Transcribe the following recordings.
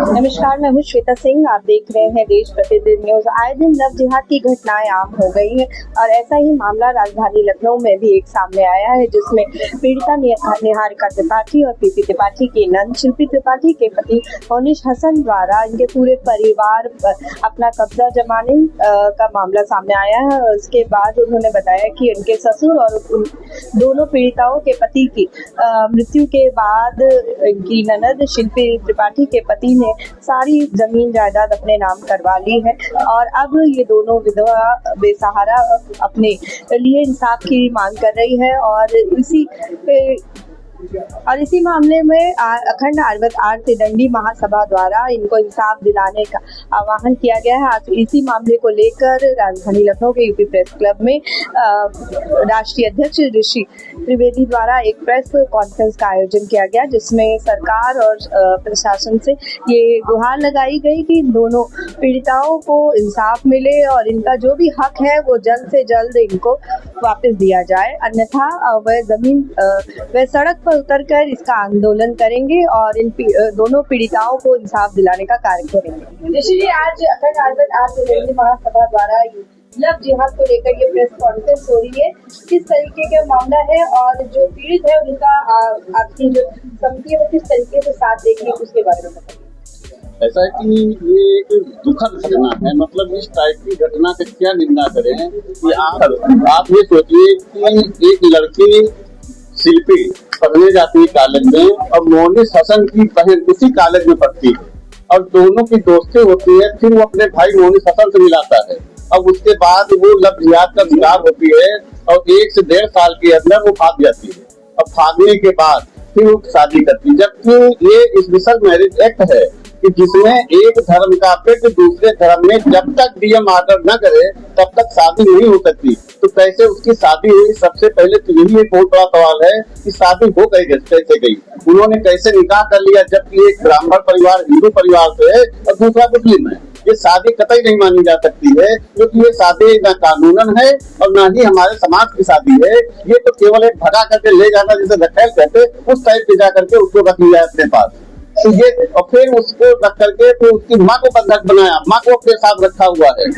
नमस्कार, मैं हूँ श्वेता सिंह। आप देख रहे हैं देश प्रतिदिन न्यूज। आए दिन लव जिहाद की घटनाएं आम हो गई हैं और ऐसा ही मामला राजधानी लखनऊ में भी एक सामने आया है, जिसमें पीड़िता निहारिका त्रिपाठी और पीपी त्रिपाठी की नंद शिल्पी त्रिपाठी के पति मोनिश हसन द्वारा इनके पूरे परिवार पर अपना कब्जा जमाने का मामला सामने आया है। और उसके बाद उन्होंने बताया कि उनके ससुर और उन दोनों पीड़िताओं के पति की मृत्यु के बाद इनकी ननद शिल्पी त्रिपाठी के पति ने सारी जमीन जायदाद अपने नाम करवा ली है और अब ये दोनों विधवा बेसहारा अपने लिए इंसाफ की मांग कर रही है। और इसी मामले में अखंड आरती दंडी महासभा द्वारा इनको इंसाफ दिलाने का आह्वान किया गया है। आज इसी मामले को लेकर राजधानी लखनऊ के यूपी प्रेस क्लब में राष्ट्रीय अध्यक्ष ऋषि त्रिवेदी द्वारा एक प्रेस कॉन्फ्रेंस का आयोजन किया गया, जिसमें सरकार और प्रशासन से ये गुहार लगाई गई कि इन दोनों पीड़िताओं को इंसाफ मिले और इनका जो भी हक है वो जल्द से जल्द इनको वापस दिया जाए, अन्यथा वह सड़क पर उतरकर इसका आंदोलन करेंगे और इन दोनों पीड़िताओं को इंसाफ दिलाने का कार्य करेंगे। ऋषि, आज अखंड आरती दंडी महासभा द्वारा लव जिहाद को लेकर ये प्रेस कॉन्फ्रेंस हो रही है, किस तरीके का मामला है और जो पीड़ित है उनका आपकी जो समिति है वो किस तरीके से साथ देगी, उसके बारे में बताइए। ऐसा है कि ये एक दुखद घटना है। मतलब इस टाइप की घटना से क्या निंदा करें कि आप ये सोचिए कि एक लड़की शिल्पी पढ़ने जाती है कॉलेज में और मोनिश हसन की बहन उसी कॉलेज में पढ़ती है और दोनों की दोस्ती होती है। फिर वो अपने भाई मोनिश हसन से मिलाता है। अब उसके बाद वो लव जिहाद का शिकार होती है और 1 से 1.5 साल के अंदर वो भाग जाती है। अब भागने के बाद फिर वो शादी करती है, जबकि ये स्पेशल मैरिज एक्ट है कि जिसमें एक धर्म का व्यक्ति दूसरे धर्म में जब तक डीएम ऑर्डर न करे तब तक शादी नहीं हो सकती। तो कैसे उसकी शादी हुई? सबसे पहले तो यही एक बहुत बड़ा सवाल है कि शादी हो गई कैसे गई, उन्होंने कैसे निकाह कर लिया, जबकि एक ब्राह्मण परिवार हिंदू परिवार से है और दूसरा मुस्लिम है। ये शादी कतई नहीं मानी जा सकती है, क्योंकि ये शादी न कानूनन है और न ही हमारे समाज की शादी है। ये तो केवल एक भगा करके ले जाना, जिसे रखेल कहते, उस टाइप से जा करके उसको रख लिया अपने पास। तो ये और फिर उसको रख करके फिर उसकी माँ को बंधक बनाया, माँ को अपने साथ रखा हुआ है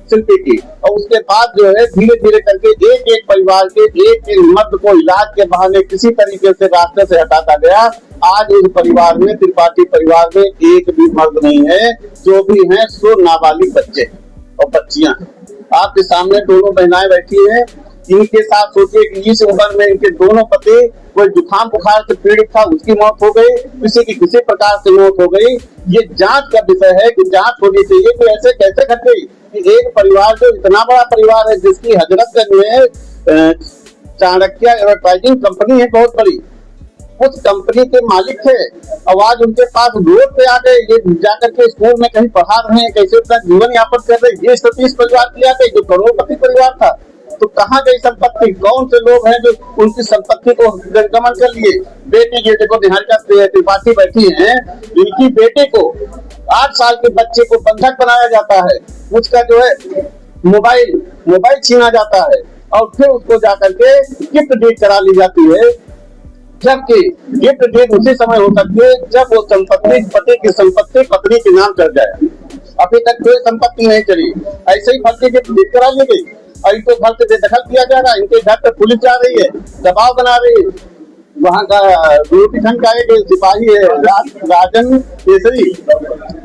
शिल्पी की। और उसके बाद जो है धीरे धीरे करके एक एक परिवार के एक एक मर्द को इलाज के बहाने किसी तरीके से रास्ते से हटाता गया। आज इस परिवार में, त्रिपाठी परिवार में एक भी मर्द नहीं है, जो भी है सो नाबालिग बच्चे और बच्चियां। आपके सामने दोनों बहनाएं बैठी हैं, इनके साथ सोचिए कि इस उम्र में इनके दोनों पति कोई जुकाम बुखार से पीड़ित था, उसकी मौत हो गई, किसी की किसी प्रकार से मौत हो गई। ये जांच का विषय है कि जांच होनी चाहिए कि ऐसे कैसे घट गई कि एक परिवार जो इतना बड़ा परिवार है, जिसकी हजरतगंज में चाणक्य एडवर्टाइजिंग कंपनी है बहुत बड़ी, उस कंपनी के मालिक थे। आवाज उनके पास रोड पे आ गए, ये जाकर के स्कूल में कहीं पढ़ा रहे हैं, कैसे अपना जीवन यापन कर रहे हैं। ये सतीश परिवार की आ गई जो करोड़पति परिवार था। तो कहाँ गई संपत्ति? कौन से लोग हैं जो उनकी संपत्ति को गमन कर लिए? बेटी ये देखो निहारिका त्रिपाठी बैठी हैं, इनकी बेटे को 8 साल के बच्चे को बंधक बनाया जाता है, उसका जो है मोबाइल छीना जाता है और फिर उसको जाकर के गिफ्ट डीड करा ली जाती है। जबकि गिफ्ट डीड उसी समय हो सकती है जब वो संपत्ति पति की संपत्ति पत्नी के नाम चढ़ जाए। अभी तक कोई संपत्ति नहीं चली, ऐसे ही फर्जी गिफ्ट डीड करा ली गई और इनको घर से बेदखल किया जा रहा है। इनके घर पे पुलिस जा रही है, दबाव बना रही है। वहाँ का खंड का एक सिपाही है, राजन केसरी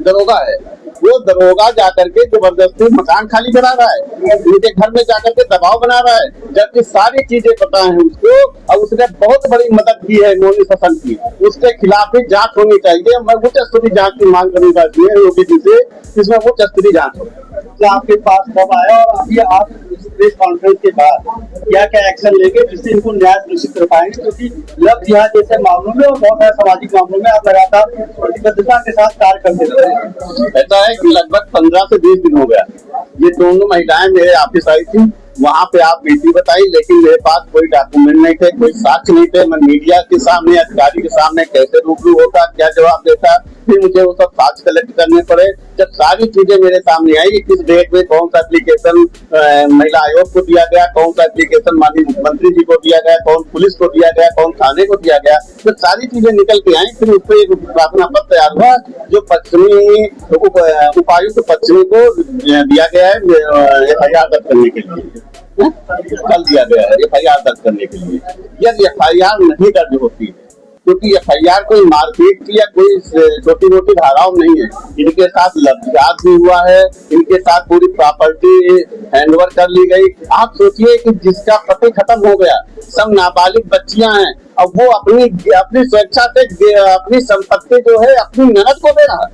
दरोगा है, वो दरोगा जाकर के जबरदस्ती मकान खाली करा रहा है, उनके घर में जाकर के दबाव बना रहा है, जबकि सारी चीजें पता है उसको और उसने बहुत बड़ी मदद की है मोनिश हसन की। उसके खिलाफ भी जांच होनी चाहिए। मैं उच्च स्तरीय जांच की मांग करनी चाहिए योगी जी से, इसमें उच्च स्तरीय जांच हो। आपके पास कब आया और अभी आप प्रेस कॉन्फ्रेंस के बाद क्या एक्शन लेंगे जिससे इनको न्याय सुनिश्चित कर पाएंगे? क्योंकि लव जिहाद जैसे मामलों में और बहुत सारे सामाजिक मामलों में आप लगातार प्रतिबद्धता के साथ कार्य करते रहते हैं। ऐसा है कि लगभग 15 से 20 दिन हो गया ये दोनों महिलाएं मेरे ऑफिस आई थी वहाँ पे आप बीती बताई, लेकिन मेरे पास कोई डॉक्यूमेंट नहीं थे, कोई साक्ष्य नहीं थे। मैं मीडिया के सामने, अधिकारी के सामने कैसे रूबरू होता, क्या जवाब देता। फिर मुझे वो सब साक्ष्य कलेक्ट करने पड़े। जब सारी चीजें मेरे सामने आई कि किस डेट में कौन सा एप्लीकेशन महिला आयोग को दिया गया, कौन सा एप्लीकेशन माननीय मुख्यमंत्री जी को दिया गया, कौन पुलिस को दिया गया, कौन थाने को दिया गया, तो सारी चीजें निकल के आई। फिर उस पर एक प्रार्थना पत्र तैयार हुआ जो पश्चिमी उपायुक्त पश्चिमी को दिया गया है FIR दर्ज करने के लिए, कल दिया गया है FIR दर्ज करने के लिए। यदि FIR नहीं दर्ज होती है, क्योंकि FIR कोई मारपीट की या कोई छोटी मोटी धाराओं नहीं है, इनके साथ लब्जात भी हुआ है, इनके साथ पूरी प्रॉपर्टी हैंडओवर कर ली गई। आप सोचिए कि जिसका पति खत्म हो गया, सब नाबालिग बच्चियां हैं, अब वो अपनी स्वेच्छा से अपनी संपत्ति जो है अपनी ननद को दे रहा है,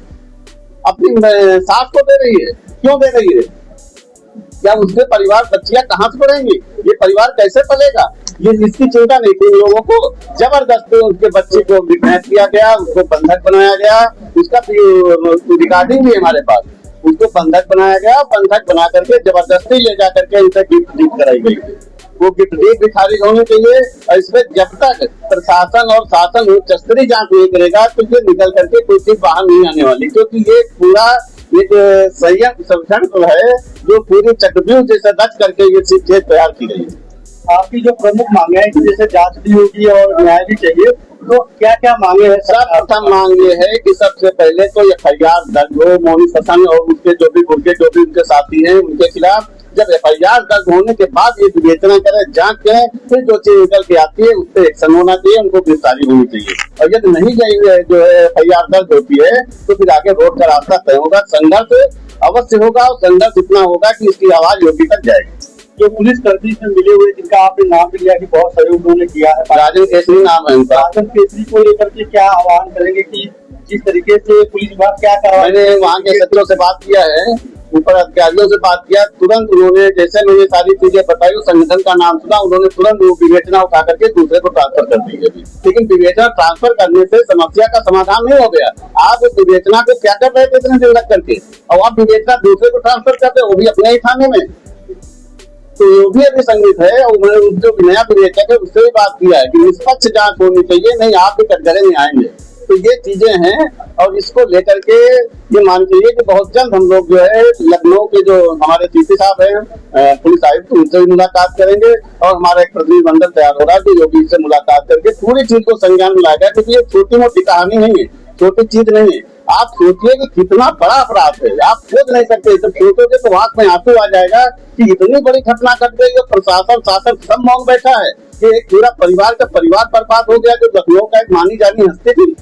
अपनी सास को दे रही है। क्यों दे रही है? क्या उसके परिवार बच्चियां कहाँ से पढ़ेंगी? ये परिवार कैसे पलेगा? ये इसकी चिंता नहीं थी लोगों को। जबरदस्ती उसके बच्चे को किडनैप किया गया, उसको बंधक बनाया गया, उसका रिकॉर्डिंग भी हमारे पास। उसको बंधक बनाया गया, बंधक बना करके जबरदस्ती ले जा करके उनसे गिफ्ट डीड कराई गई। वो गिफ्ट डीड भी खारिज होनी चाहिए। और इसमें जब तक प्रशासन और शासन उच्च स्तरीय जांच नहीं करेगा तो ये निकल करके कोई चीज बाहर नहीं आने वाली, क्योंकि ये पूरा एक संयंत्र संगठन है जो पूरी चक्रव्यूह जैसे रच करके ये चीज तैयार की गई है। आपकी जो प्रमुख मांगे हैं कि जैसे जांच भी होगी और न्याय भी चाहिए, तो क्या क्या मांगे हैं? सब प्रथम मांग ये है कि सबसे पहले तो FIR दर्ज हो मोहित ससन और उसके जो भी उनके साथी हैं उनके खिलाफ। जब FIR दर्ज होने के बाद ये विवेचना करें, जांच करें, फिर जो चीज निकल के आती है उस पर एक्शन होना चाहिए, उनको गिरफ्तारी होनी चाहिए। और यदि नहीं जो है FIR दर्ज होती है तो फिर आगे रोड का रास्ता तय होगा, संघर्ष अवश्य होगा और संघर्ष इतना होगा कि इसकी आवाज योगी तक जाएगी। जो पुलिस कर्मी से मिले हुए जिनका आपने नाम भी लिया कि बहुत सहयोग उन्होंने किया है, राजन केसरी नाम है उनका। राजन केसरी को लेकर के क्या आह्वान करेंगे कि जिस तरीके से पुलिस विभाग क्या कर रहा है? मैंने वहाँ के सचिवों से बात किया है, ऊपर अधिकारियों से बात किया, तुरंत उन्होंने जैसे मैंने सारी चीजें बताई, संगठन का नाम सुना, उन्होंने तुरंत वो विवेचना उठा करके दूसरे को ट्रांसफर कर दी है। लेकिन विवेचना ट्रांसफर करने से समस्या का समाधान नहीं हो गया। आप विवेचना को क्या कर रहे थे इतने दिन रख करके, और आप विवेचना दूसरे को ट्रांसफर करते, वो भी अपने ही थाने में, तो ये भी अभी संगीत है। और मैंने जो नया विवेचक है उससे भी बात किया है कि निष्पक्ष जांच होनी चाहिए, नहीं आप भी कटघरे नहीं आएंगे। तो ये चीजें हैं और इसको लेकर के ये मान चाहिए कि बहुत जल्द हम लोग जो है लखनऊ के जो हमारे CP साहब हैं पुलिस आयुक्त, उनसे भी मुलाकात करेंगे और हमारा एक प्रतिनिधिमंडल तैयार हो रहा है जो योगी से मुलाकात करके पूरी चीज को संज्ञान में लाएगा, क्योंकि ये छोटी मोटी कहानी नहीं है, छोटी चीज नहीं है। आप सोचिए कि कितना बड़ा अपराध है, आप सोच नहीं सकते। जब सोचोगे तो आंख में आंसू आ जाएगा कि इतनी बड़ी घटना घट गई है, प्रशासन शासन सब मौन बैठा है कि एक पूरा परिवार का परिवार बर्बाद हो गया जो लखनऊ का एक मानी जानी हस्ती थी।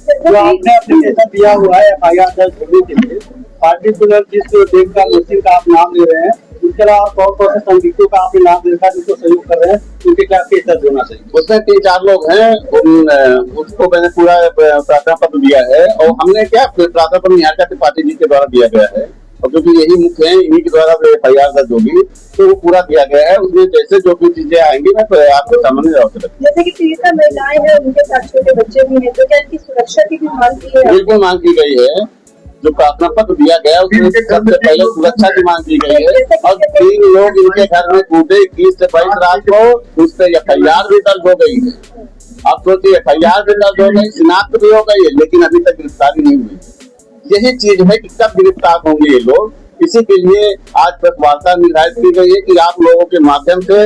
जो आपने एप्लीकेशन दिया हुआ है FIR दर्ज होने के लिए, पार्टिकुलर जिस देव का मुस्लिम का आप नाम ले रहे हैं, उसके अलावा कौन से संदिग्धों का आपने नाम देखा जिसको सहयोग कर रहे हैं, उनके क्या केस दर्ज होना चाहिए? उसमें 3-4 लोग हैं, उसको मैंने पूरा प्रार्थना पत्र दिया है और हमने क्या प्रार्थना पत्र निहारिका त्रिपाठी जी के द्वारा दिया गया है, और क्योंकि यही मुख्य है, इन्हीं के द्वारा FIR दर्ज होगी तो वो पूरा दिया गया है। उसमें जैसे जो भी चीजें आएंगी मैं आपको सामने रखूंगा। जैसे कि 30 महिलाएं हैं, उनके साथ छोटे बच्चे भी हैं, तो क्या इनकी सुरक्षा की भी मांग की है? बिल्कुल मांग की गई है। जो प्रार्थना पत्र दिया गया उसमें सबसे पहले सुरक्षा की मांग की गई है। और 3 लोग इनके घर में कूदे 21 से 22 रात को, उस पर FIR भी दर्ज हो गई है। आप सोचिए FIR भी दर्ज हो गई, शिनाख्त भी हो गई है, लेकिन अभी तक गिरफ्तारी नहीं हुई। यही चीज है कि कब गिरफ्तार होंगे ये लोग। इसी के लिए आज प्रेस वार्ता निर्धारित की गई है कि आप लोगों के माध्यम से,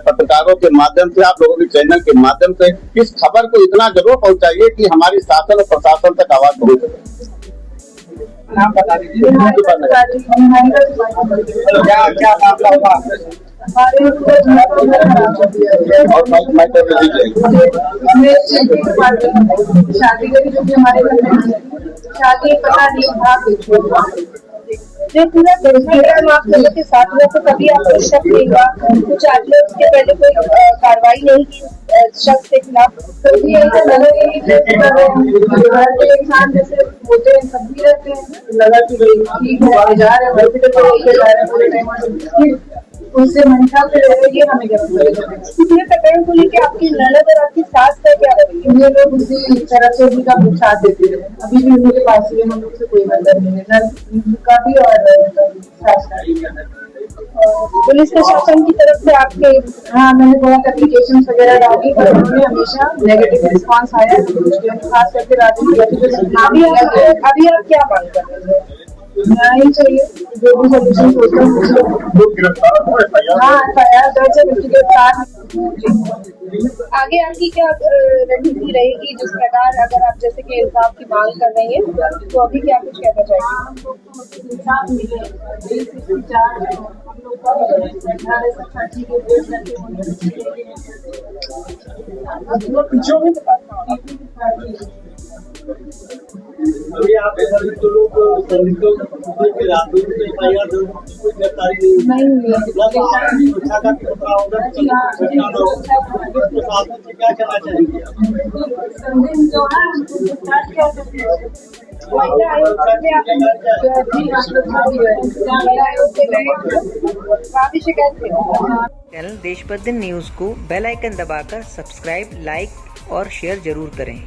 पत्रकारों के माध्यम से, आप लोगों के चैनल के माध्यम से इस खबर को इतना जरूर पहुंचाइए कि हमारी शासन और प्रशासन तक आवाज पहुंच सके। नाम बता दीजिए। क्या शादी पता नहीं था जो पूरा आप लोगों के साथ में, तो कभी आपको शक नहीं हुआ? कुछ आदमी उसके पहले कोई कार्रवाई नहीं की शख्स के खिलाफ? तो भी इंसान जैसे होते हैं सब भी रहते हैं, लगा कि ठीक है जा रहे हैं उनसे मनसा से रह रही है, हमें इसलिए प्रकरण को लेकर आपकी ननद और आपकी सास का क्या रवैया? ये लोग उसी तरह से उनका साथ देते हैं, अभी भी उनके पास ही हम लोग से कोई मतलब नहीं है, ननद का भी और सास का भी। पुलिस प्रशासन की तरफ से आपके? हाँ, मैंने बहुत एप्लीकेशन वगैरह डाली पर उन्होंने हमेशा नेगेटिव रिस्पांस आया, खास करके अभी आप क्या मांग कर रहे हैं? न्याय ही चाहिए, जो भी सोल्यूशन होता है हाँ FIR दर्ज है, उनकी गिरफ्तार। आगे आपकी क्या रणनीति रहेगी जिस प्रकार अगर आप जैसे कि इंसाफ की मांग कर रही हैं तो अभी क्या कुछ कहना चाहेंगे? इंसाफ मिले, अभी आप जो लोग संदिग्धों के रातों में FIR दर्ज कोई गिरफ्तारी नहीं हुई है, सुरक्षा का खतरा होगा, प्रशासन से क्या कहना चाहेंगे? जो है महिला आयोग से काफी शिकायत थी। चैनल देश पर दिन न्यूज़ को बेल आइकन दबाकर सब्सक्राइब, लाइक और शेयर जरूर करें।